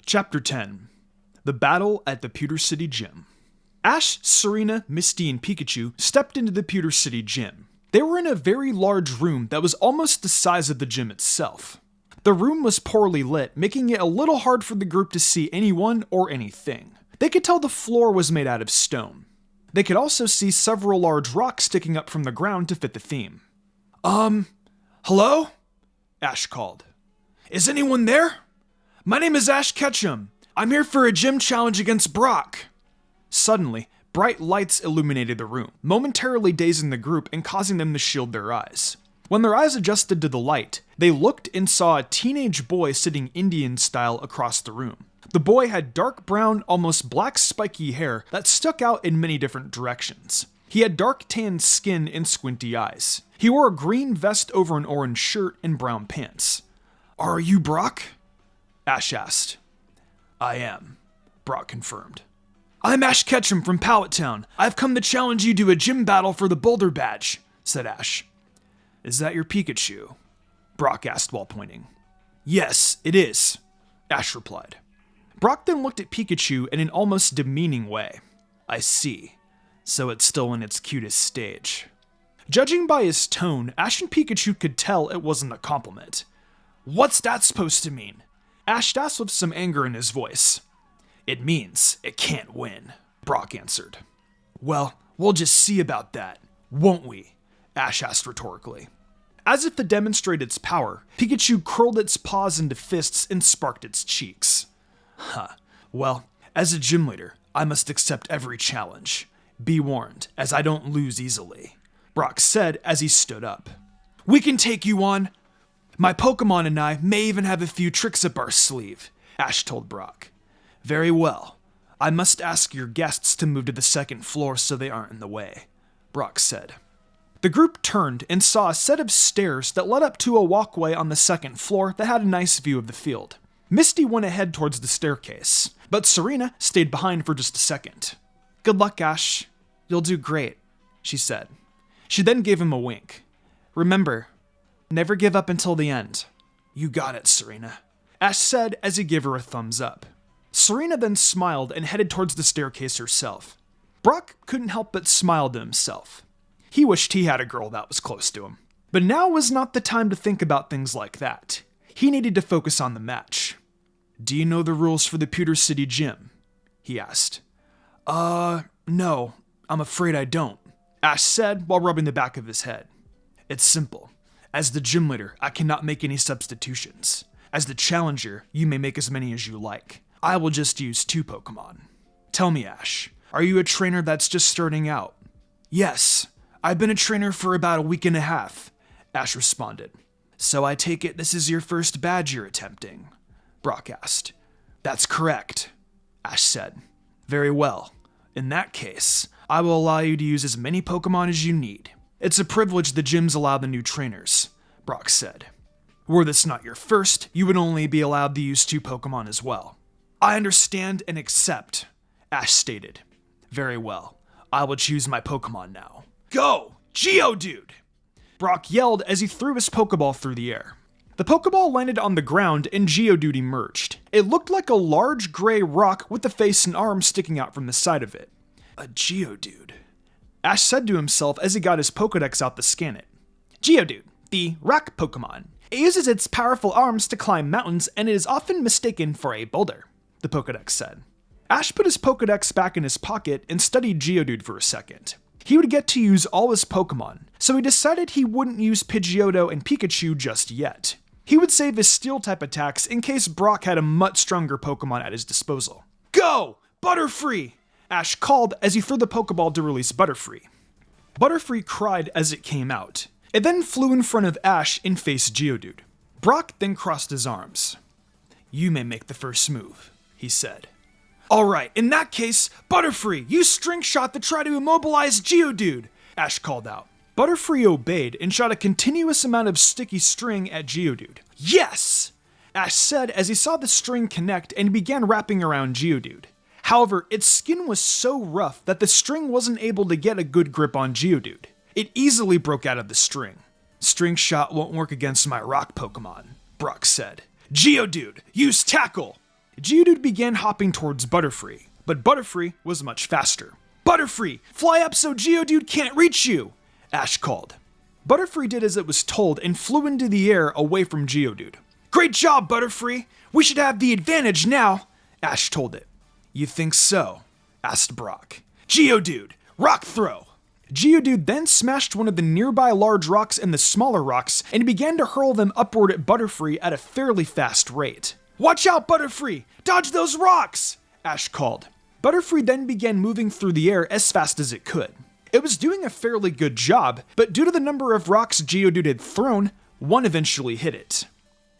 Chapter 10. The Battle at the Pewter City Gym. Ash, Serena, Misty, and Pikachu stepped into the Pewter City Gym. They were in a very large room that was almost the size of the gym itself. The room was poorly lit, making it a little hard for the group to see anyone or anything. They could tell the floor was made out of stone. They could also see several large rocks sticking up from the ground to fit the theme. Hello? Ash called. Is anyone there? My name is Ash Ketchum. I'm here for a gym challenge against Brock. Suddenly, bright lights illuminated the room, momentarily dazing the group and causing them to shield their eyes. When their eyes adjusted to the light, they looked and saw a teenage boy sitting Indian style across the room. The boy had dark brown, almost black spiky hair that stuck out in many different directions. He had dark tan skin and squinty eyes. He wore a green vest over an orange shirt and brown pants. Are you Brock? Ash asked. I am, Brock confirmed. I'm Ash Ketchum from Pallet Town. I've come to challenge you to a gym battle for the Boulder Badge, said Ash. Is that your Pikachu? Brock asked while pointing. Yes, it is, Ash replied. Brock then looked at Pikachu in an almost demeaning way. I see. So it's still in its cutest stage. Judging by his tone, Ash and Pikachu could tell it wasn't a compliment. What's that supposed to mean? Ash asked with some anger in his voice. It means it can't win, Brock answered. Well, we'll just see about that, won't we? Ash asked rhetorically. As if to demonstrate its power, Pikachu curled its paws into fists and sparked its cheeks. Well, as a gym leader, I must accept every challenge. Be warned, as I don't lose easily, Brock said as he stood up. We can take you on. My Pokemon and I may even have a few tricks up our sleeve, Ash told Brock. Very well. I must ask your guests to move to the second floor so they aren't in the way, Brock said. The group turned and saw a set of stairs that led up to a walkway on the second floor that had a nice view of the field. Misty went ahead towards the staircase, but Serena stayed behind for just a second. Good luck, Ash. You'll do great, she said. She then gave him a wink. Remember, never give up until the end. You got it, Serena, Ash said as he gave her a thumbs up. Serena then smiled and headed towards the staircase herself. Brock couldn't help but smile to himself. He wished he had a girl that was close to him. But now was not the time to think about things like that. He needed to focus on the match. Do you know the rules for the Pewter City Gym? He asked. No, I'm afraid I don't, Ash said while rubbing the back of his head. It's simple. As the gym leader, I cannot make any substitutions. As the challenger, you may make as many as you like. I will just use 2 Pokemon. Tell me, Ash, are you a trainer that's just starting out? Yes, I've been a trainer for about a week and a half, Ash responded. So I take it this is your first badge you're attempting? Brock asked. That's correct, Ash said. Very well. In that case, I will allow you to use as many Pokemon as you need. It's a privilege the gyms allow the new trainers, Brock said. Were this not your first, you would only be allowed to use 2 Pokemon as well. I understand and accept, Ash stated. Very well. I will choose my Pokemon now. Go, Geodude! Brock yelled as he threw his Pokeball through the air. The Pokeball landed on the ground and Geodude emerged. It looked like a large gray rock with a face and arms sticking out from the side of it. A Geodude, Ash said to himself as he got his Pokedex out to scan it. Geodude, the rock Pokemon. It uses its powerful arms to climb mountains and it is often mistaken for a boulder, the Pokedex said. Ash put his Pokedex back in his pocket and studied Geodude for a second. He would get to use all his Pokemon, so he decided he wouldn't use Pidgeotto and Pikachu just yet. He would save his Steel-type attacks in case Brock had a much stronger Pokemon at his disposal. Go! Butterfree! Ash called as he threw the Pokeball to release Butterfree. Butterfree cried as it came out. It then flew in front of Ash and faced Geodude. Brock then crossed his arms. You may make the first move, he said. Alright, in that case, Butterfree, use String Shot to try to immobilize Geodude, Ash called out. Butterfree obeyed and shot a continuous amount of sticky string at Geodude. Yes! Ash said as he saw the string connect and began wrapping around Geodude. However, its skin was so rough that the string wasn't able to get a good grip on Geodude. It easily broke out of the string. String Shot won't work against my rock Pokemon, Brock said. Geodude, use Tackle! Geodude began hopping towards Butterfree, but Butterfree was much faster. Butterfree, fly up so Geodude can't reach you, Ash called. Butterfree did as it was told and flew into the air away from Geodude. Great job, Butterfree! We should have the advantage now, Ash told it. You think so? Asked Brock. Geodude, rock throw! Geodude then smashed one of the nearby large rocks and the smaller rocks and began to hurl them upward at Butterfree at a fairly fast rate. Watch out, Butterfree! Dodge those rocks! Ash called. Butterfree then began moving through the air as fast as it could. It was doing a fairly good job, but due to the number of rocks Geodude had thrown, one eventually hit it.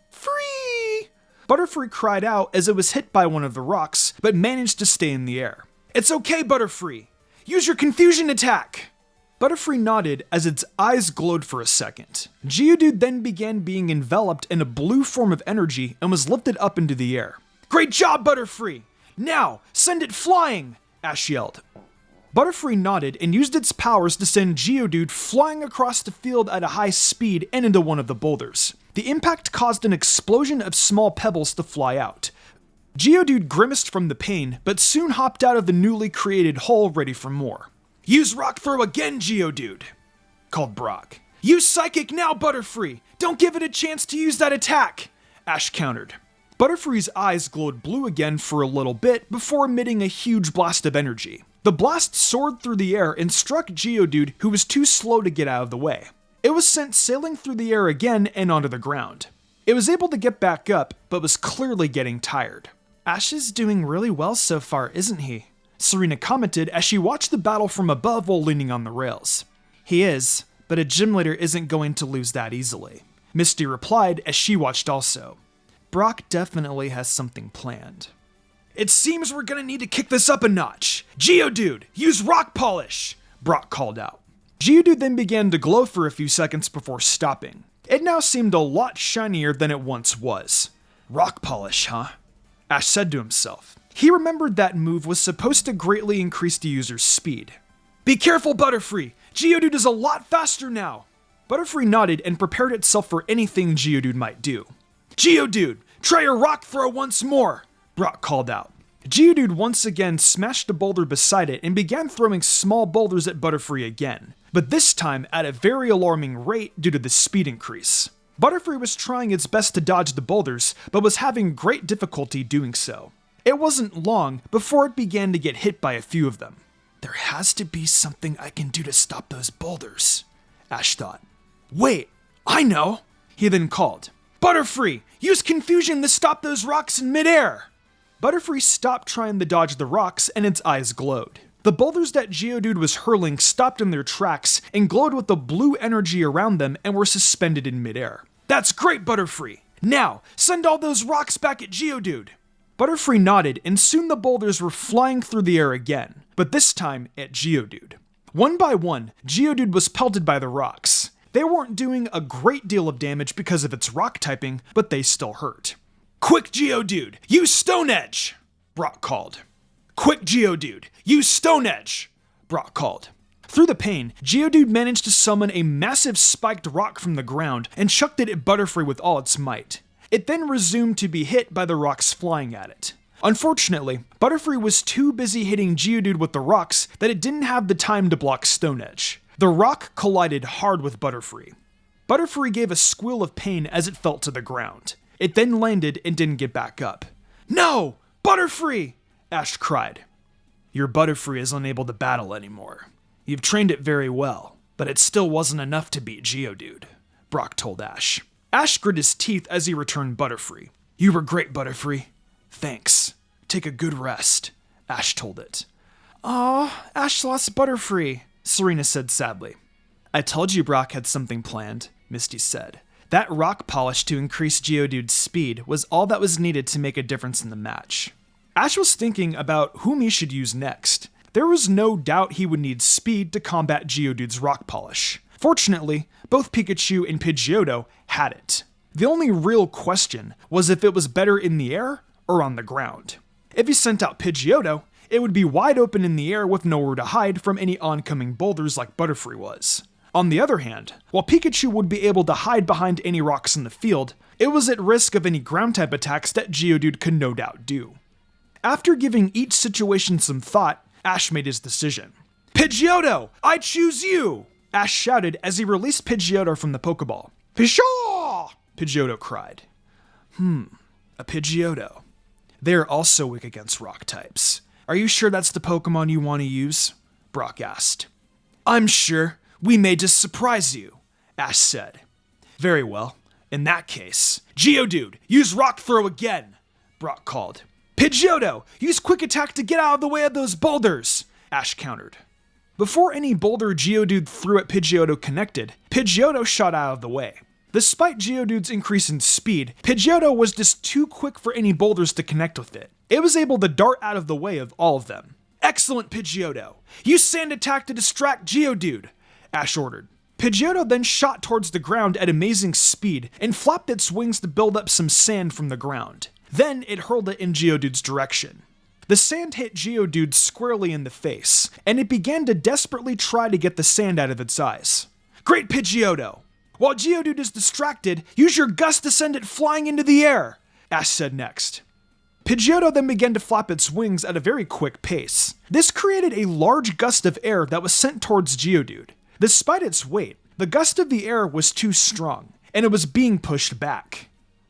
Free! Butterfree cried out as it was hit by one of the rocks, but managed to stay in the air. It's okay, Butterfree! Use your confusion attack! Butterfree nodded as its eyes glowed for a second. Geodude then began being enveloped in a blue form of energy and was lifted up into the air. Great job, Butterfree! Now, send it flying! Ash yelled. Butterfree nodded and used its powers to send Geodude flying across the field at a high speed and into one of the boulders. The impact caused an explosion of small pebbles to fly out. Geodude grimaced from the pain, but soon hopped out of the newly created hole ready for more. Use Rock Throw again, Geodude, called Brock. Use Psychic now, Butterfree! Don't give it a chance to use that attack! Ash countered. Butterfree's eyes glowed blue again for a little bit before emitting a huge blast of energy. The blast soared through the air and struck Geodude, who was too slow to get out of the way. It was sent sailing through the air again and onto the ground. It was able to get back up, but was clearly getting tired. Ash is doing really well so far, isn't he? Serena commented as she watched the battle from above while leaning on the rails. He is, but a gym leader isn't going to lose that easily, Misty replied as she watched also. Brock definitely has something planned. It seems we're gonna need to kick this up a notch. Geodude, use Rock Polish, Brock called out. Geodude then began to glow for a few seconds before stopping. It now seemed a lot shinier than it once was. Rock Polish, huh? Ash said to himself. He remembered that move was supposed to greatly increase the user's speed. Be careful, Butterfree! Geodude is a lot faster now! Butterfree nodded and prepared itself for anything Geodude might do. Geodude, try your Rock Throw once more! Brock called out. Geodude once again smashed a boulder beside it and began throwing small boulders at Butterfree again, but this time at a very alarming rate due to the speed increase. Butterfree was trying its best to dodge the boulders, but was having great difficulty doing so. It wasn't long before it began to get hit by a few of them. There has to be something I can do to stop those boulders, Ash thought. Wait, I know, he then called. Butterfree, use confusion to stop those rocks in midair! Butterfree stopped trying to dodge the rocks and its eyes glowed. The boulders that Geodude was hurling stopped in their tracks and glowed with the blue energy around them and were suspended in midair. That's great, Butterfree! Now, send all those rocks back at Geodude! Butterfree nodded and soon the boulders were flying through the air again, but this time at Geodude. One by one, Geodude was pelted by the rocks. They weren't doing a great deal of damage because of its rock typing, but they still hurt. Quick, Geodude, use Stone Edge! Brock called. Quick, Geodude, use Stone Edge! Brock called. Through the pain, Geodude managed to summon a massive spiked rock from the ground and chucked it at Butterfree with all its might. It then resumed to be hit by the rocks flying at it. Unfortunately, Butterfree was too busy hitting Geodude with the rocks that it didn't have the time to block Stone Edge. The rock collided hard with Butterfree. Butterfree gave a squeal of pain as it fell to the ground. It then landed and didn't get back up. No! Butterfree! Ash cried. Your Butterfree is unable to battle anymore. You've trained it very well, but it still wasn't enough to beat Geodude, Brock told Ash. Ash grit his teeth as he returned Butterfree. You were great, Butterfree. Thanks. Take a good rest, Ash told it. Aw, Ash lost Butterfree, Serena said sadly. I told you Brock had something planned, Misty said. That rock polish to increase Geodude's speed was all that was needed to make a difference in the match. Ash was thinking about whom he should use next. There was no doubt he would need speed to combat Geodude's rock polish. Fortunately, both Pikachu and Pidgeotto had it. The only real question was if it was better in the air or on the ground. If he sent out Pidgeotto, it would be wide open in the air with nowhere to hide from any oncoming boulders like Butterfree was. On the other hand, while Pikachu would be able to hide behind any rocks in the field, it was at risk of any ground-type attacks that Geodude could no doubt do. After giving each situation some thought, Ash made his decision. "Pidgeotto, I choose you!" Ash shouted as he released Pidgeotto from the Pokeball. "Pshaw!" Pidgeotto cried. A Pidgeotto. They are also weak against rock types. Are you sure that's the Pokemon you want to use? Brock asked. "I'm sure. We may just surprise you," Ash said. "Very well. In that case, Geodude, use Rock Throw again," Brock called. "Pidgeotto, use Quick Attack to get out of the way of those boulders," Ash countered. Before any boulder Geodude threw at Pidgeotto connected, Pidgeotto shot out of the way. Despite Geodude's increase in speed, Pidgeotto was just too quick for any boulders to connect with it. It was able to dart out of the way of all of them. "Excellent, Pidgeotto! Use Sand Attack to distract Geodude," Ash ordered. Pidgeotto then shot towards the ground at amazing speed and flapped its wings to build up some sand from the ground. Then it hurled it in Geodude's direction. The sand hit Geodude squarely in the face, and it began to desperately try to get the sand out of its eyes. "Great, Pidgeotto! While Geodude is distracted, use your gust to send it flying into the air," Ash said next. Pidgeotto then began to flap its wings at a very quick pace. This created a large gust of air that was sent towards Geodude. Despite its weight, the gust of the air was too strong, and it was being pushed back.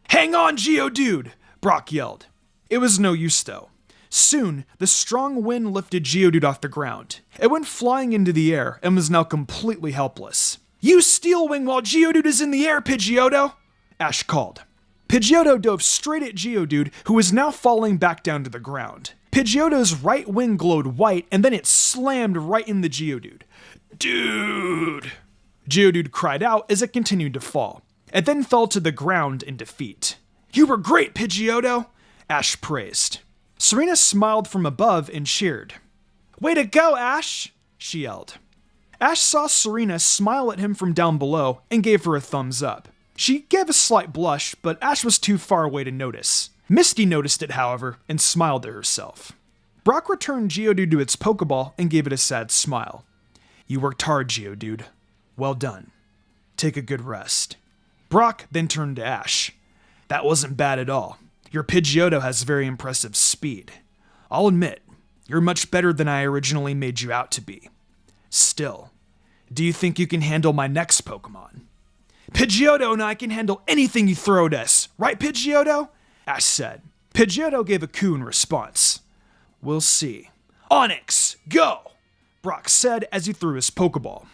"Hang on, Geodude!" Brock yelled. It was no use though. Soon, the strong wind lifted Geodude off the ground. It went flying into the air and was now completely helpless. "Use Steel Wing while Geodude is in the air, Pidgeotto!" Ash called. Pidgeotto dove straight at Geodude, who was now falling back down to the ground. Pidgeotto's right wing glowed white, and then it slammed right in the Geodude. "Dude!" Geodude cried out as it continued to fall. It then fell to the ground in defeat. "You were great, Pidgeotto!" Ash praised. Serena smiled from above and cheered. "Way to go, Ash!" she yelled. Ash saw Serena smile at him from down below and gave her a thumbs up. She gave a slight blush, but Ash was too far away to notice. Misty noticed it, however, and smiled to herself. Brock returned Geodude to its Pokeball and gave it a sad smile. "You worked hard, Geodude. Well done. Take a good rest." Brock then turned to Ash. "That wasn't bad at all. Your Pidgeotto has very impressive speed. I'll admit, you're much better than I originally made you out to be. Still, do you think you can handle my next Pokemon?" "Pidgeotto and I can handle anything you throw at us, right, Pidgeotto?" Ash said. Pidgeotto gave a coo in response. "We'll see." "Onyx, go!" Brock said as he threw his Pokeball.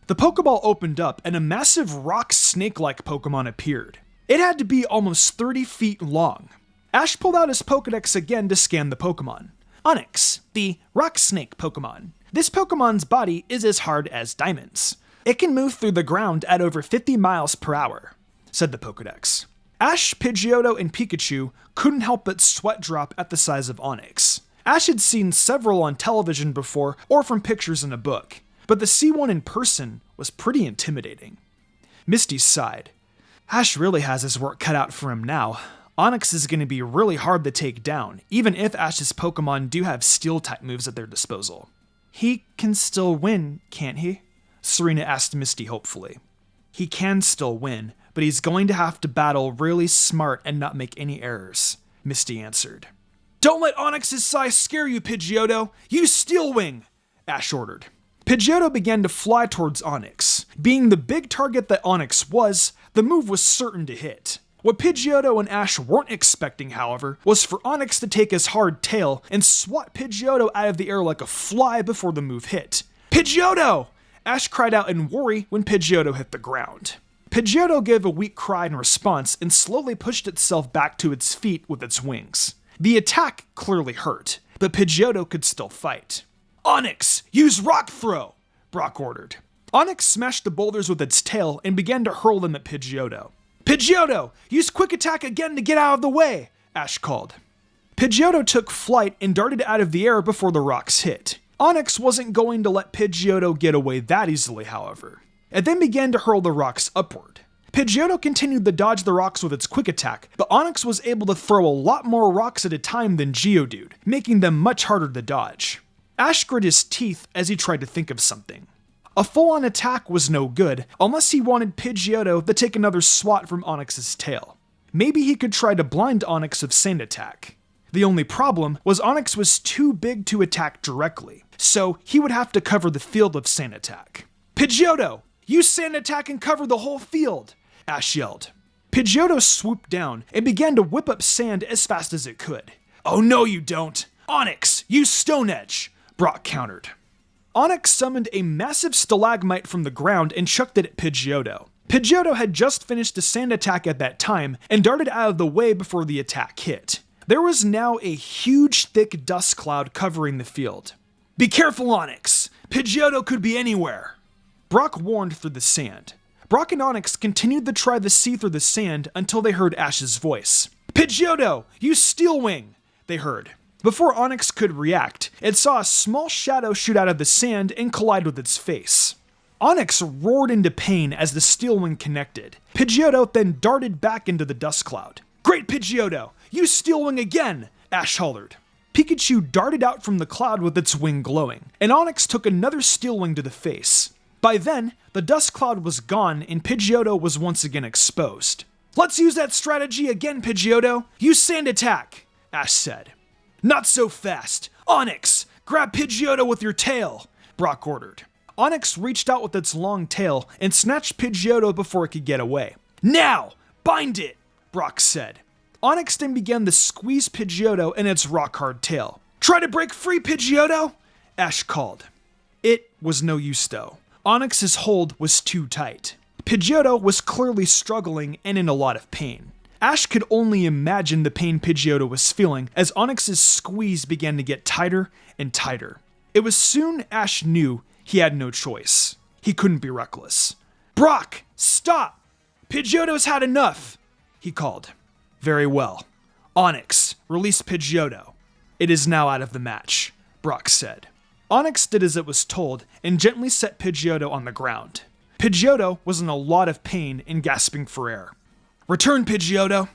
The Pokeball opened up and a massive rock snake-like Pokemon appeared. It had to be almost 30 feet long. Ash pulled out his Pokedex again to scan the Pokemon. Onyx, the rock snake Pokemon. This Pokemon's body is as hard as diamonds. It can move through the ground at over 50 miles per hour, said the Pokedex. Ash, Pidgeotto, and Pikachu couldn't help but sweat drop at the size of Onyx. Ash had seen several on television before or from pictures in a book, but to see one in person was pretty intimidating. Misty sighed. Ash really has his work cut out for him now. Onyx is going to be really hard to take down, even if Ash's Pokemon do have Steel-type moves at their disposal. He can still win, can't he? Serena asked Misty hopefully. He can still win, but he's going to have to battle really smart and not make any errors, Misty answered. "Don't let Onyx's size scare you, Pidgeotto! Use Steel Wing!" Ash ordered. Pidgeotto began to fly towards Onyx. Being the big target that Onyx was, the move was certain to hit. What Pidgeotto and Ash weren't expecting, however, was for Onyx to take his hard tail and swat Pidgeotto out of the air like a fly before the move hit. "Pidgeotto!" Ash cried out in worry when Pidgeotto hit the ground. Pidgeotto gave a weak cry in response and slowly pushed itself back to its feet with its wings. The attack clearly hurt, but Pidgeotto could still fight. "Onyx, use Rock Throw!" Brock ordered. Onyx smashed the boulders with its tail and began to hurl them at Pidgeotto. "Pidgeotto, use Quick Attack again to get out of the way!" Ash called. Pidgeotto took flight and darted out of the air before the rocks hit. Onyx wasn't going to let Pidgeotto get away that easily, however. It then began to hurl the rocks upward. Pidgeotto continued to dodge the rocks with its Quick Attack, but Onyx was able to throw a lot more rocks at a time than Geodude, making them much harder to dodge. Ash grit his teeth as he tried to think of something. A full-on attack was no good, unless he wanted Pidgeotto to take another swat from Onyx's tail. Maybe he could try to blind Onyx with Sand Attack. The only problem was Onyx was too big to attack directly, so he would have to cover the field with Sand Attack. Pidgeotto! Use Sand Attack and cover the whole field! Ash yelled. Pidgeotto swooped down and began to whip up sand as fast as it could. Oh no you don't! Onyx, use Stone Edge! Brock countered. Onyx summoned a massive stalagmite from the ground and chucked it at Pidgeotto. Pidgeotto had just finished a Sand Attack at that time and darted out of the way before the attack hit. There was now a huge thick dust cloud covering the field. Be careful, Onyx! Pidgeotto could be anywhere! Brock warned through the sand. Brock and Onyx continued to try to see through the sand until they heard Ash's voice. Pidgeotto, use Steel Wing! They heard. Before Onyx could react, it saw a small shadow shoot out of the sand and collide with its face. Onyx roared into pain as the Steel Wing connected. Pidgeotto then darted back into the dust cloud. Great Pidgeotto! Use Steel Wing again! Ash hollered. Pikachu darted out from the cloud with its wing glowing, and Onyx took another Steel Wing to the face. By then, the dust cloud was gone and Pidgeotto was once again exposed. Let's use that strategy again, Pidgeotto! Use Sand Attack! Ash said. Not so fast! Onyx! Grab Pidgeotto with your tail! Brock ordered. Onyx reached out with its long tail and snatched Pidgeotto before it could get away. Now! Bind it! Brock said. Onyx then began to squeeze Pidgeotto in its rock-hard tail. Try to break free, Pidgeotto! Ash called. It was no use though. Onyx's hold was too tight. Pidgeotto was clearly struggling and in a lot of pain. Ash could only imagine the pain Pidgeotto was feeling as Onyx's squeeze began to get tighter and tighter. It was soon Ash knew he had no choice. He couldn't be reckless. Brock, stop! Pidgeotto's had enough! He called. Very well. Onyx, release Pidgeotto. It is now out of the match, Brock said. Onyx did as it was told and gently set Pidgeotto on the ground. Pidgeotto was in a lot of pain and gasping for air. Return, Pidgeotto!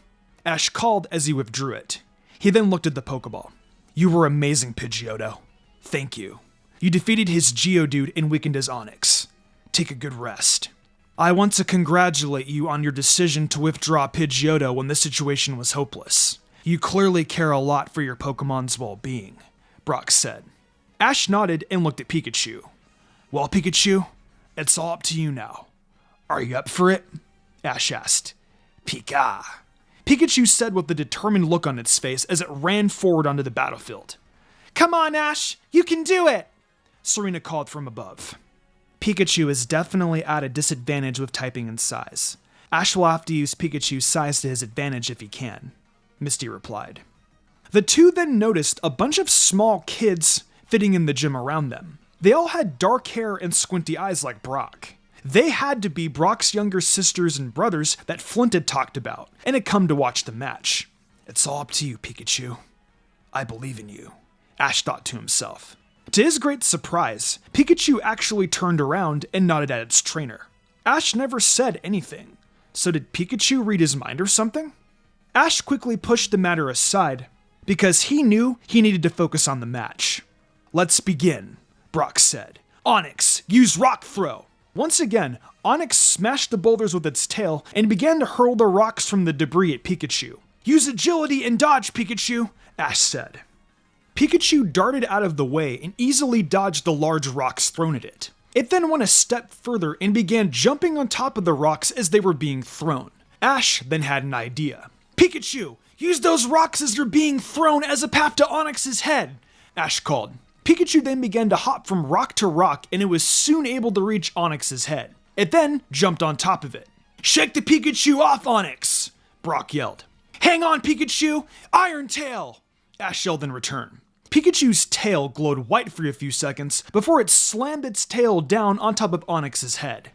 Ash called as he withdrew it. He then looked at the Pokeball. You were amazing, Pidgeotto. Thank you. You defeated his Geodude and weakened his Onyx. Take a good rest. I want to congratulate you on your decision to withdraw Pidgeotto when the situation was hopeless. You clearly care a lot for your Pokemon's well-being, Brock said. Ash nodded and looked at Pikachu. Well, Pikachu, it's all up to you now. Are you up for it? Ash asked. Pika. Pikachu said with a determined look on its face as it ran forward onto the battlefield. Come on, Ash, you can do it! Serena called from above. Pikachu is definitely at a disadvantage with typing in size. Ash will have to use Pikachu's size to his advantage if he can, Misty replied. The two then noticed a bunch of small kids fitting in the gym around them. They all had dark hair and squinty eyes like Brock. They had to be Brock's younger sisters and brothers that Flint had talked about, and had come to watch the match. It's all up to you, Pikachu. I believe in you, Ash thought to himself. To his great surprise, Pikachu actually turned around and nodded at its trainer. Ash never said anything, so did Pikachu read his mind or something? Ash quickly pushed the matter aside, because he knew he needed to focus on the match. Let's begin, Brock said. Onyx, use Rock Throw! Once again, Onyx smashed the boulders with its tail and began to hurl the rocks from the debris at Pikachu. Use agility and dodge, Pikachu, Ash said. Pikachu darted out of the way and easily dodged the large rocks thrown at it. It then went a step further and began jumping on top of the rocks as they were being thrown. Ash then had an idea. Pikachu, use those rocks as they're being thrown as a path to Onyx's head, Ash called. Pikachu then began to hop from rock to rock and it was soon able to reach Onyx's head. It then jumped on top of it. Shake the Pikachu off, Onyx! Brock yelled. Hang on, Pikachu! Iron Tail! Ash yelled in return. Pikachu's tail glowed white for a few seconds before it slammed its tail down on top of Onyx's head.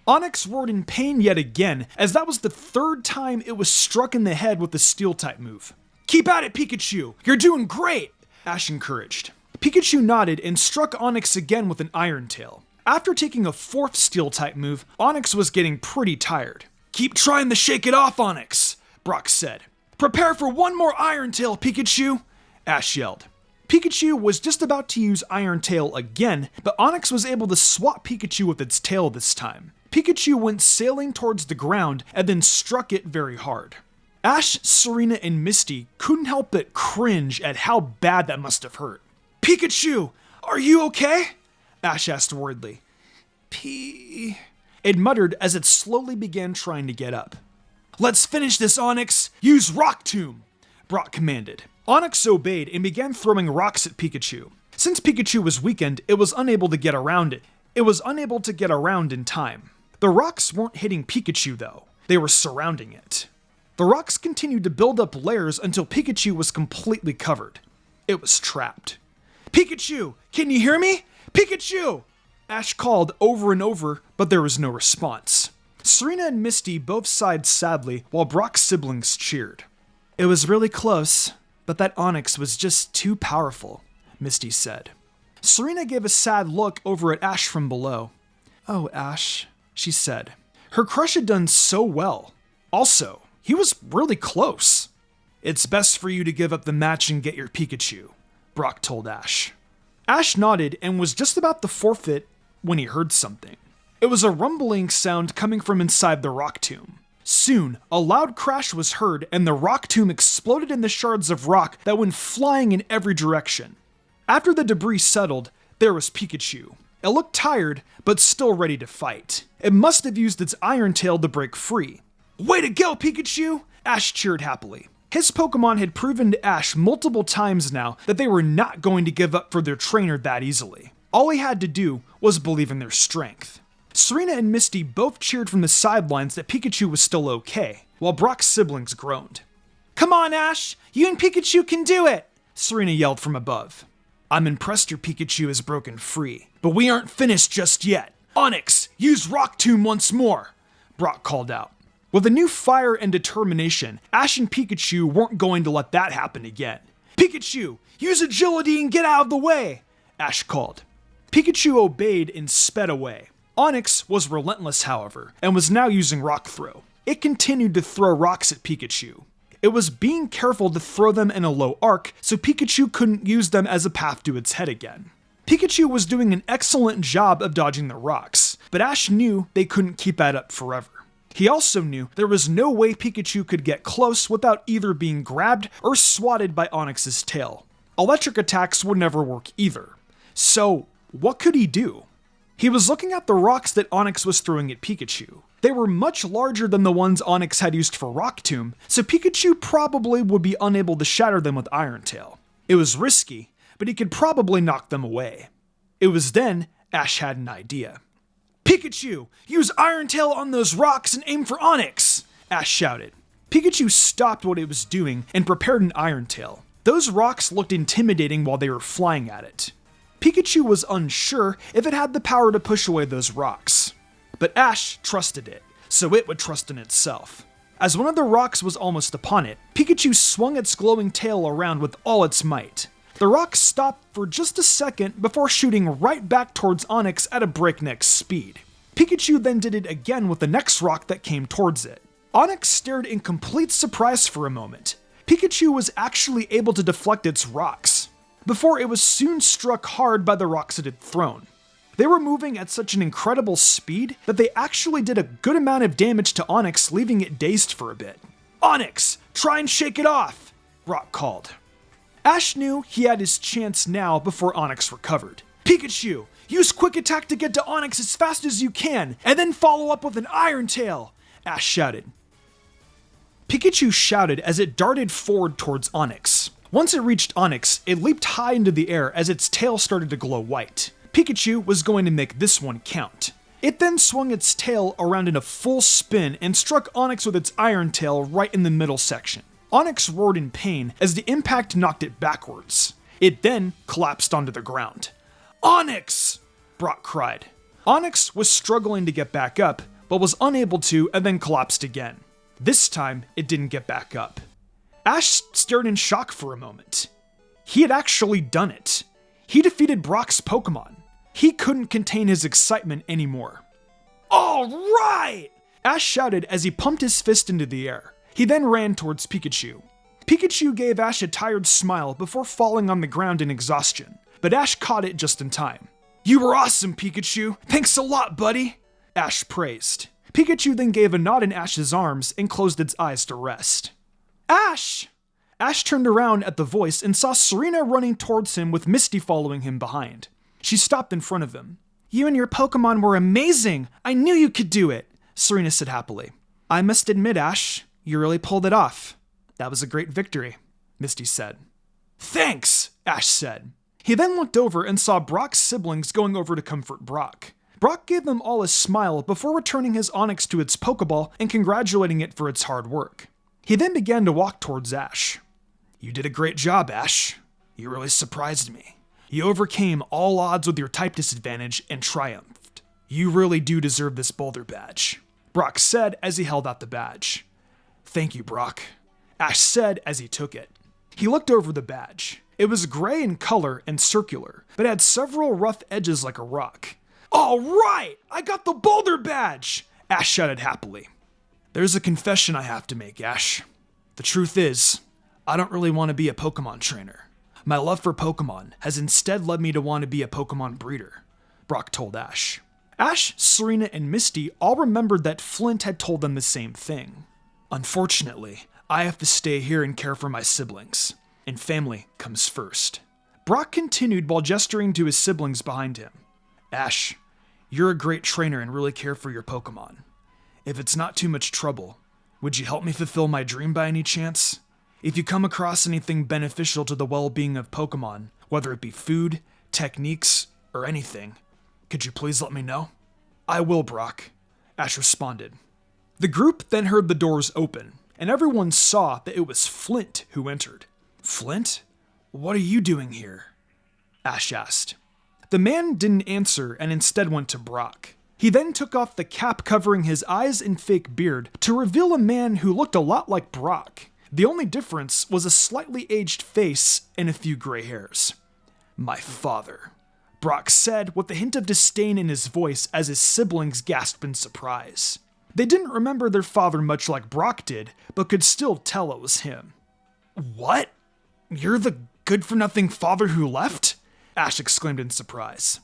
Onyx roared in pain yet again, as that was the third time it was struck in the head with the Steel-type move. Keep at it, Pikachu! You're doing great! Ash encouraged. Pikachu nodded and struck Onyx again with an Iron Tail. After taking a fourth Steel-type move, Onyx was getting pretty tired. Keep trying to shake it off, Onyx, Brock said. Prepare for one more Iron Tail, Pikachu, Ash yelled. Pikachu was just about to use Iron Tail again, but Onyx was able to swat Pikachu with its tail this time. Pikachu went sailing towards the ground and then struck it very hard. Ash, Serena, and Misty couldn't help but cringe at how bad that must have hurt. "Pikachu, are you okay?" Ash asked worriedly. It muttered as it slowly began trying to get up. "Let's finish this, Onyx! Use Rock Tomb!" Brock commanded. Onyx obeyed and began throwing rocks at Pikachu. Since Pikachu was weakened, it was unable to get around it. It was unable to get around in time. The rocks weren't hitting Pikachu though. They were surrounding it. The rocks continued to build up layers until Pikachu was completely covered. It was trapped. "Pikachu, can you hear me? Pikachu!" Ash called over and over, but there was no response. Serena and Misty both sighed sadly while Brock's siblings cheered. "It was really close, but that Onyx was just too powerful," Misty said. Serena gave a sad look over at Ash from below. "Oh, Ash," she said. Her crush had done so well. Also, he was really close. "It's best for you to give up the match and get your Pikachu," Brock told Ash. Ash nodded and was just about to forfeit when he heard something. It was a rumbling sound coming from inside the rock tomb. Soon, a loud crash was heard and the rock tomb exploded in the shards of rock that went flying in every direction. After the debris settled, there was Pikachu. It looked tired, but still ready to fight. It must have used its Iron Tail to break free. "Way to go, Pikachu!" Ash cheered happily. His Pokemon had proven to Ash multiple times now that they were not going to give up for their trainer that easily. All he had to do was believe in their strength. Serena and Misty both cheered from the sidelines that Pikachu was still okay, while Brock's siblings groaned. "Come on, Ash! You and Pikachu can do it!" Serena yelled from above. "I'm impressed your Pikachu has broken free, but we aren't finished just yet. Onyx, use Rock Tomb once more!" Brock called out. With a new fire and determination, Ash and Pikachu weren't going to let that happen again. "Pikachu, use agility and get out of the way!" Ash called. Pikachu obeyed and sped away. Onyx was relentless, however, and was now using Rock Throw. It continued to throw rocks at Pikachu. It was being careful to throw them in a low arc so Pikachu couldn't use them as a path to its head again. Pikachu was doing an excellent job of dodging the rocks, but Ash knew they couldn't keep that up forever. He also knew there was no way Pikachu could get close without either being grabbed or swatted by Onyx's tail. Electric attacks would never work either. So, what could he do? He was looking at the rocks that Onyx was throwing at Pikachu. They were much larger than the ones Onyx had used for Rock Tomb, so Pikachu probably would be unable to shatter them with Iron Tail. It was risky, but he could probably knock them away. It was then Ash had an idea. "Pikachu, use Iron Tail on those rocks and aim for Onyx!" Ash shouted. Pikachu stopped what it was doing and prepared an Iron Tail. Those rocks looked intimidating while they were flying at it. Pikachu was unsure if it had the power to push away those rocks. But Ash trusted it, so it would trust in itself. As one of the rocks was almost upon it, Pikachu swung its glowing tail around with all its might. The rock stopped for just a second before shooting right back towards Onyx at a breakneck speed. Pikachu then did it again with the next rock that came towards it. Onyx stared in complete surprise for a moment. Pikachu was actually able to deflect its rocks, before it was soon struck hard by the rocks it had thrown. They were moving at such an incredible speed that they actually did a good amount of damage to Onyx, leaving it dazed for a bit. "Onyx, try and shake it off!" Brock called. Ash knew he had his chance now before Onyx recovered. "Pikachu, use Quick Attack to get to Onyx as fast as you can, and then follow up with an Iron Tail!" Ash shouted. Pikachu shouted as it darted forward towards Onyx. Once it reached Onyx, it leaped high into the air as its tail started to glow white. Pikachu was going to make this one count. It then swung its tail around in a full spin and struck Onyx with its Iron Tail right in the middle section. Onyx roared in pain as the impact knocked it backwards. It then collapsed onto the ground. "Onyx!" Brock cried. Onyx was struggling to get back up, but was unable to and then collapsed again. This time, it didn't get back up. Ash stared in shock for a moment. He had actually done it. He defeated Brock's Pokemon. He couldn't contain his excitement anymore. "All right!" Ash shouted as he pumped his fist into the air. He then ran towards Pikachu. Pikachu gave Ash a tired smile before falling on the ground in exhaustion, but Ash caught it just in time. "You were awesome, Pikachu! Thanks a lot, buddy!" Ash praised. Pikachu then gave a nod in Ash's arms and closed its eyes to rest. "Ash!" Ash turned around at the voice and saw Serena running towards him with Misty following him behind. She stopped in front of him. "You and your Pokemon were amazing! I knew you could do it!" Serena said happily. "I must admit, Ash, you really pulled it off. That was a great victory," Misty said. "Thanks," Ash said. He then looked over and saw Brock's siblings going over to comfort Brock. Brock gave them all a smile before returning his Onyx to its Pokeball and congratulating it for its hard work. He then began to walk towards Ash. "You did a great job, Ash. You really surprised me. You overcame all odds with your type disadvantage and triumphed. You really do deserve this Boulder Badge," Brock said as he held out the badge. "Thank you, Brock," Ash said as he took it. He looked over the badge. It was gray in color and circular, but had several rough edges like a rock. "All right! I got the Boulder Badge!" Ash shouted happily. "There's a confession I have to make, Ash. The truth is, I don't really want to be a Pokemon trainer. My love for Pokemon has instead led me to want to be a Pokemon breeder," Brock told Ash. Ash, Serena, and Misty all remembered that Flint had told them the same thing. "Unfortunately, I have to stay here and care for my siblings, and family comes first." Brock continued while gesturing to his siblings behind him. "Ash, you're a great trainer and really care for your Pokemon. If it's not too much trouble, would you help me fulfill my dream by any chance? If you come across anything beneficial to the well-being of Pokemon, whether it be food, techniques, or anything, could you please let me know?" "I will, Brock," Ash responded. The group then heard the doors open, and everyone saw that it was Flint who entered. "Flint? What are you doing here?" Ash asked. The man didn't answer and instead went to Brock. He then took off the cap covering his eyes and fake beard to reveal a man who looked a lot like Brock. The only difference was a slightly aged face and a few gray hairs. "My father," Brock said with a hint of disdain in his voice as his siblings gasped in surprise. They didn't remember their father much like Brock did, but could still tell it was him. "What? You're the good-for-nothing father who left?" Ash exclaimed in surprise.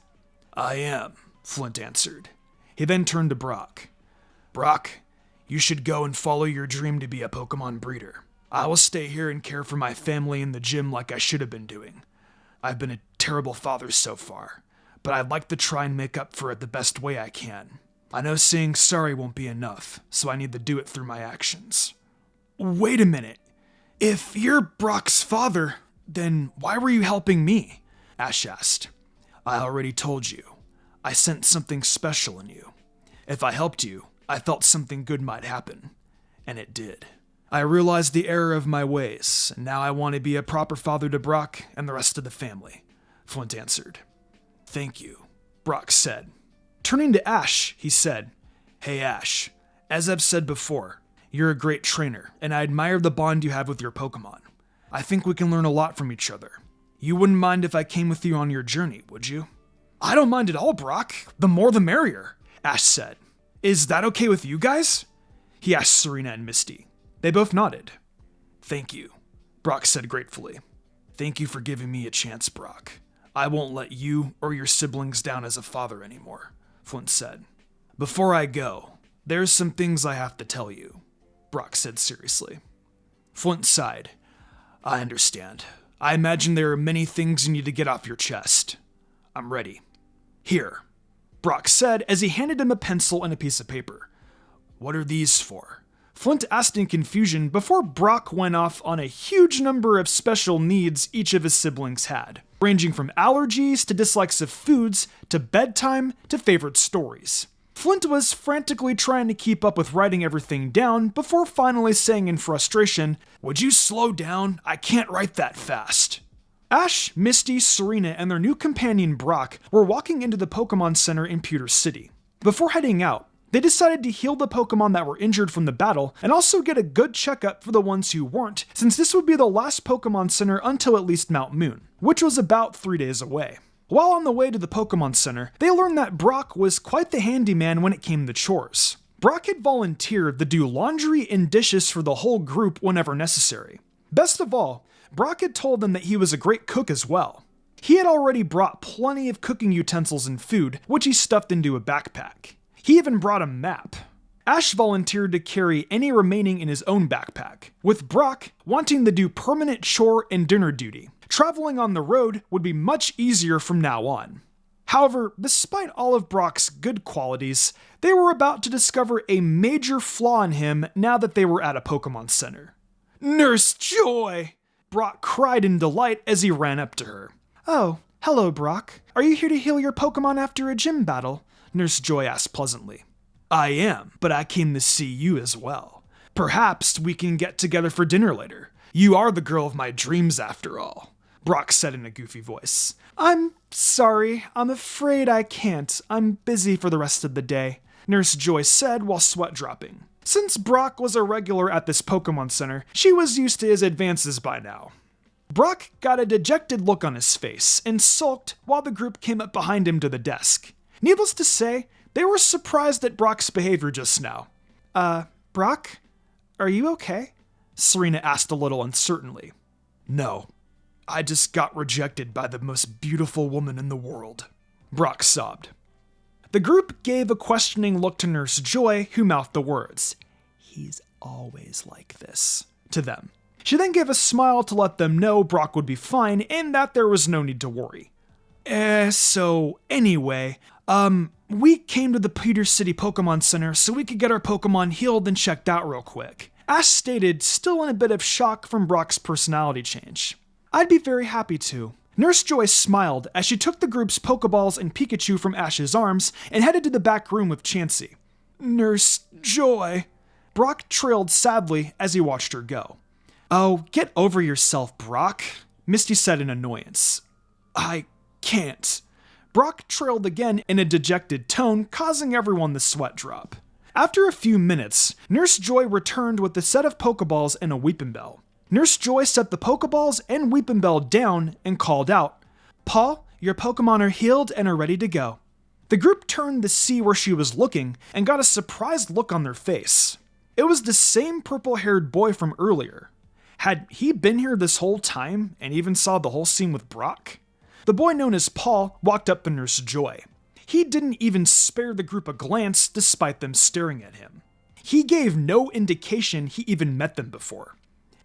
"I am," Flint answered. He then turned to Brock. "Brock, you should go and follow your dream to be a Pokemon breeder. I will stay here and care for my family in the gym like I should have been doing. I've been a terrible father so far, but I'd like to try and make up for it the best way I can. I know saying sorry won't be enough, so I need to do it through my actions." "Wait a minute. If you're Brock's father, then why were you helping me?" Ash asked. "I already told you. I sensed something special in you. If I helped you, I felt something good might happen. And it did. I realized the error of my ways, and now I want to be a proper father to Brock and the rest of the family," Flint answered. "Thank you," Brock said. Turning to Ash, he said, "Hey Ash, as I've said before, you're a great trainer, and I admire the bond you have with your Pokemon. I think we can learn a lot from each other. You wouldn't mind if I came with you on your journey, would you?" "I don't mind at all, Brock. The more the merrier," Ash said. "Is that okay with you guys?" He asked Serena and Misty. They both nodded. "Thank you," Brock said gratefully. "Thank you for giving me a chance, Brock. I won't let you or your siblings down as a father anymore," Flint said. "Before I go, there's some things I have to tell you," Brock said seriously. Flint sighed. "I understand. I imagine there are many things you need to get off your chest. I'm ready. Here," Brock said as he handed him a pencil and a piece of paper. "What are these for?" Flint asked in confusion before Brock went off on a huge number of special needs each of his siblings had, ranging from allergies to dislikes of foods to bedtime to favorite stories. Flint was frantically trying to keep up with writing everything down before finally saying in frustration, "Would you slow down? I can't write that fast." Ash, Misty, Serena, and their new companion Brock were walking into the Pokemon Center in Pewter City. Before heading out, they decided to heal the Pokemon that were injured from the battle and also get a good checkup for the ones who weren't, since this would be the last Pokemon Center until at least Mount Moon, which was about 3 days away. While on the way to the Pokemon Center, they learned that Brock was quite the handyman when it came to chores. Brock had volunteered to do laundry and dishes for the whole group whenever necessary. Best of all, Brock had told them that he was a great cook as well. He had already brought plenty of cooking utensils and food, which he stuffed into a backpack. He even brought a map. Ash volunteered to carry any remaining in his own backpack, with Brock wanting to do permanent chore and dinner duty. Traveling on the road would be much easier from now on. However, despite all of Brock's good qualities, they were about to discover a major flaw in him now that they were at a Pokemon Center. "Nurse Joy!" Brock cried in delight as he ran up to her. "Oh, hello, Brock. Are you here to heal your Pokemon after a gym battle?" Nurse Joy asked pleasantly. "I am, but I came to see you as well. Perhaps we can get together for dinner later. You are the girl of my dreams after all," Brock said in a goofy voice. "I'm sorry. I'm afraid I can't. I'm busy for the rest of the day," Nurse Joy said while sweat dropping. Since Brock was a regular at this Pokemon Center, she was used to his advances by now. Brock got a dejected look on his face and sulked while the group came up behind him to the desk. Needless to say, they were surprised at Brock's behavior just now. Brock? Are you okay?" Serena asked a little uncertainly. "No. I just got rejected by the most beautiful woman in the world," Brock sobbed. The group gave a questioning look to Nurse Joy, who mouthed the words, "He's always like this," to them. She then gave a smile to let them know Brock would be fine and that there was no need to worry. So anyway, we came to the Peter City Pokemon Center so we could get our Pokemon healed and checked out real quick," Ash stated, still in a bit of shock from Brock's personality change. "I'd be very happy to." Nurse Joy smiled as she took the group's Pokeballs and Pikachu from Ash's arms and headed to the back room with Chansey. "Nurse Joy," Brock trailed sadly as he watched her go. "Oh, get over yourself, Brock," Misty said in annoyance. "I can't." Brock trailed again in a dejected tone, causing everyone to sweat drop. After a few minutes, Nurse Joy returned with a set of Pokeballs and a Weepinbell. Nurse Joy set the Pokeballs and Weepinbell down and called out, "Paul, your Pokemon are healed and are ready to go." The group turned to see where she was looking and got a surprised look on their face. It was the same purple-haired boy from earlier. Had he been here this whole time and even saw the whole scene with Brock? The boy known as Paul walked up to Nurse Joy. He didn't even spare the group a glance despite them staring at him. He gave no indication he even met them before.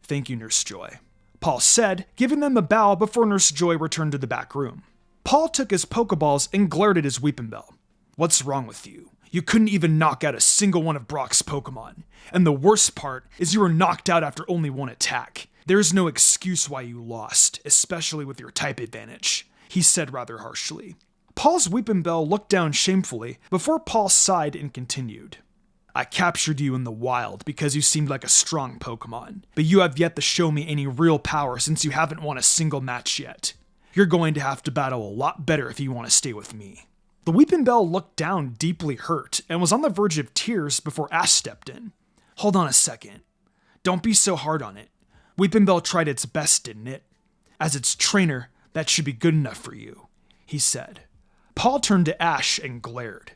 "Thank you, Nurse Joy," Paul said, giving them a bow before Nurse Joy returned to the back room. Paul took his Pokeballs and glared at his Weepinbell. "What's wrong with you? You couldn't even knock out a single one of Brock's Pokemon. And the worst part is you were knocked out after only one attack. There's no excuse why you lost, especially with your type advantage," he said rather harshly. Paul's Weepinbell looked down shamefully before Paul sighed and continued. "I captured you in the wild because you seemed like a strong Pokemon, but you have yet to show me any real power since you haven't won a single match yet. You're going to have to battle a lot better if you want to stay with me." The Weepinbell looked down deeply hurt and was on the verge of tears before Ash stepped in. "Hold on a second. Don't be so hard on it. Weepinbell tried its best, didn't it? As its trainer, that should be good enough for you," he said. Paul turned to Ash and glared.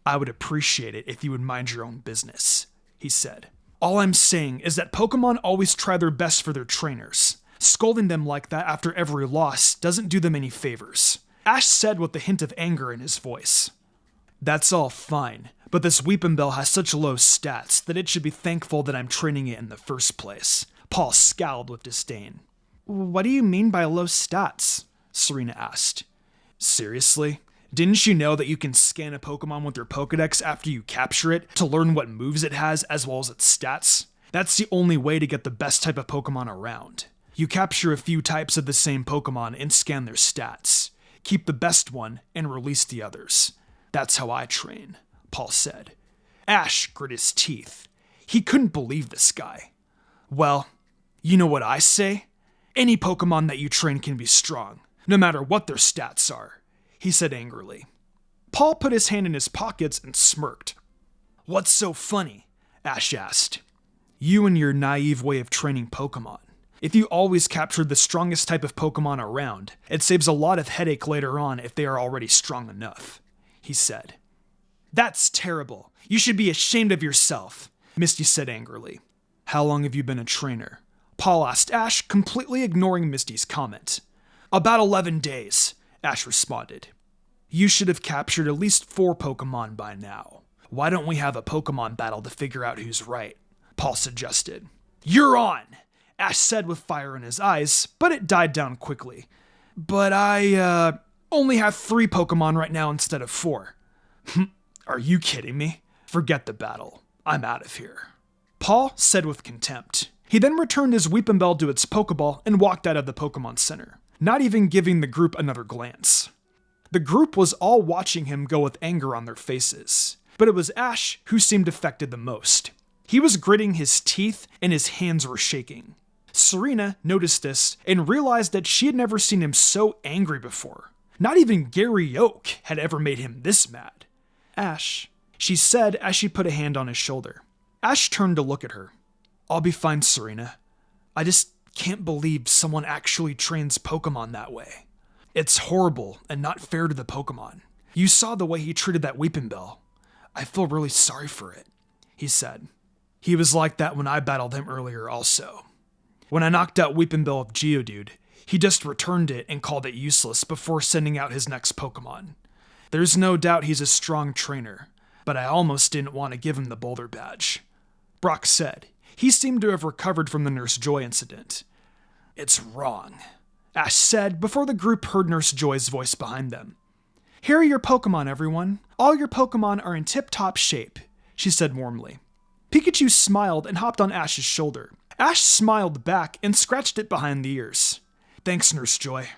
"I would appreciate it if you would mind your own business," he said. "All I'm saying is that Pokemon always try their best for their trainers. Scolding them like that after every loss doesn't do them any favors," Ash said with a hint of anger in his voice. "That's all fine, but this Weepinbell has such low stats that it should be thankful that I'm training it in the first place," Paul scowled with disdain. "What do you mean by low stats?" Serena asked. "Seriously? Didn't you know that you can scan a Pokemon with your Pokedex after you capture it to learn what moves it has as well as its stats? That's the only way to get the best type of Pokemon around. You capture a few types of the same Pokemon and scan their stats. Keep the best one and release the others. That's how I train," Paul said. Ash grit his teeth. He couldn't believe this guy. "Well, you know what I say? Any Pokemon that you train can be strong, no matter what their stats are," he said angrily. Paul put his hand in his pockets and smirked. "What's so funny?" Ash asked. "You and your naive way of training Pokemon. If you always capture the strongest type of Pokemon around, it saves a lot of headache later on if they are already strong enough," he said. "That's terrible. You should be ashamed of yourself," Misty said angrily. "How long have you been a trainer?" Paul asked Ash, completely ignoring Misty's comment. About 11 days, Ash responded. You should have captured at least 4 Pokemon by now. Why don't we have a Pokemon battle to figure out who's right? Paul suggested. You're on, Ash said with fire in his eyes, but it died down quickly. But I, only have 3 Pokemon right now instead of 4. Are you kidding me? Forget the battle. I'm out of here. Paul said with contempt. He then returned his Weepinbell to its Pokeball and walked out of the Pokemon Center, not even giving the group another glance. The group was all watching him go with anger on their faces, but it was Ash who seemed affected the most. He was gritting his teeth and his hands were shaking. Serena noticed this and realized that she had never seen him so angry before. Not even Gary Oak had ever made him this mad. Ash, she said as she put a hand on his shoulder. Ash turned to look at her. I'll be fine, Serena. I just can't believe someone actually trains Pokemon that way. It's horrible and not fair to the Pokemon. You saw the way he treated that Weepinbell. I feel really sorry for it, he said. He was like that when I battled him earlier also. When I knocked out Weepinbell of Geodude, he just returned it and called it useless before sending out his next Pokemon. There's no doubt he's a strong trainer, but I almost didn't want to give him the Boulder Badge. Brock said. He seemed to have recovered from the Nurse Joy incident. It's wrong, Ash said before the group heard Nurse Joy's voice behind them. Here are your Pokemon, everyone. All your Pokemon are in tip-top shape, she said warmly. Pikachu smiled and hopped on Ash's shoulder. Ash smiled back and scratched it behind the ears. Thanks, Nurse Joy.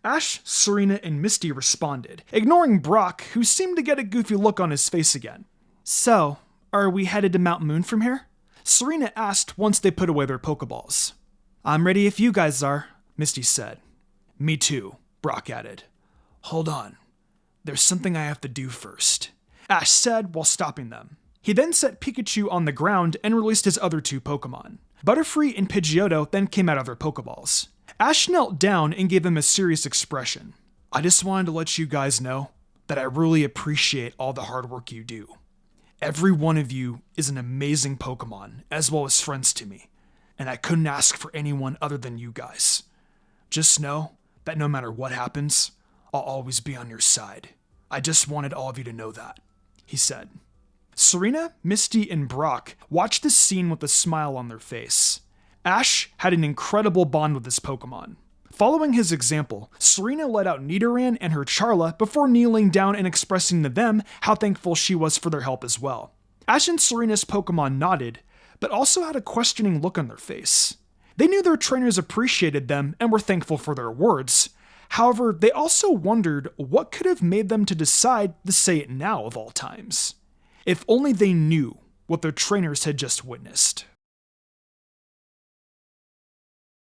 Ash, Serena, and Misty responded, ignoring Brock, who seemed to get a goofy look on his face again. So, are we headed to Mount Moon from here? Serena asked once they put away their Pokeballs. I'm ready if you guys are, Misty said. Me too, Brock added. Hold on. There's something I have to do first, Ash said while stopping them. He then set Pikachu on the ground and released his other 2 Pokemon. Butterfree and Pidgeotto then came out of their Pokeballs. Ash knelt down and gave them a serious expression. I just wanted to let you guys know that I really appreciate all the hard work you do. Every one of you is an amazing Pokemon, as well as friends to me, and I couldn't ask for anyone other than you guys. Just know that no matter what happens, I'll always be on your side. I just wanted all of you to know that, he said. Serena, Misty, and Brock watched this scene with a smile on their face. Ash had an incredible bond with this Pokemon. Following his example, Serena let out Nidoran and her Charla before kneeling down and expressing to them how thankful she was for their help as well. Ash and Serena's Pokemon nodded, but also had a questioning look on their face. They knew their trainers appreciated them and were thankful for their words. However, they also wondered what could have made them to decide to say it now of all times. If only they knew what their trainers had just witnessed.